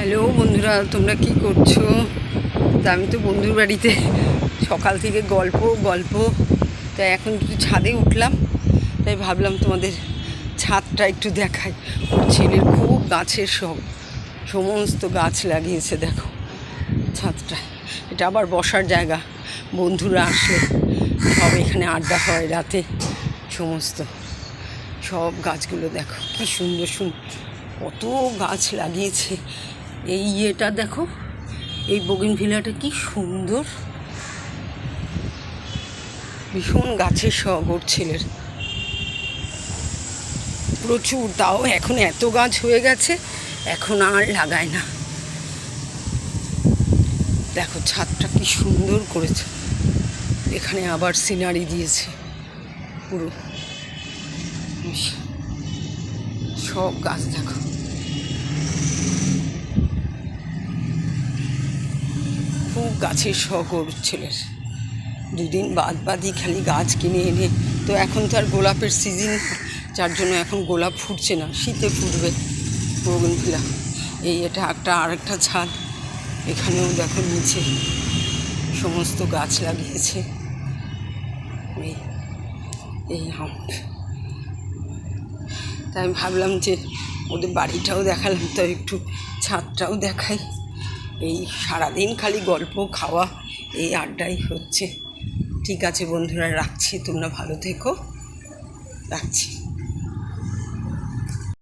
Hello বন্ধুরা, তোমরা কি করছো? তা আমি তো বন্ধুর বাড়িতে সকাল থেকে গল্প তাই এখন একটু ছাদে উঠলাম। তাই ভাবলাম তোমাদের ছাদটা একটু দেখাই। ওর ছেলের খুব গাছের সমস্ত গাছ লাগিয়েছে। দেখো ছাদটা, এটা আবার বসার জায়গা। বন্ধুরা আসলে সব এখানে আড্ডা হয় রাতে। সব গাছগুলো দেখো কি সুন্দর কত গাছ লাগিয়েছে। এই ইয়েটা দেখো, এই বোগেনভিলিয়াটা কি সুন্দর, ভীষণ গাছের শখ ওর ছেলের, প্রচুর। তাও এখন এত গাছ হয়ে গেছে, এখন আর লাগায় না। দেখো ছাদটা কি সুন্দর করেছে, এখানে আবার সিনারি দিয়েছে পুরো, সব গাছ দেখো। খুব গাছের শখ ওর ছেলের। দুদিন বাদই খালি গাছ কিনে এনে, তো এখন তো আর গোলাপের সিজন, যার জন্য এখন গোলাপ ফুটছে না, শীতে ফুটবে বোগেনভিলিয়া। এটা আরেকটা ছাদ, এখানেও দেখো নিচে সমস্ত গাছ লাগিয়েছে। এই তাই আমি ভাবলাম যে ওদের বাড়িটাও দেখালাম, তো একটু ছাদটাও দেখাই। এই সারাদিন খালি গল্প খাওয়া, এই আড্ডাই হচ্ছে। ঠিক আছে বন্ধুরা, রাখছি, তোমরা ভালো থেকো, রাখছি।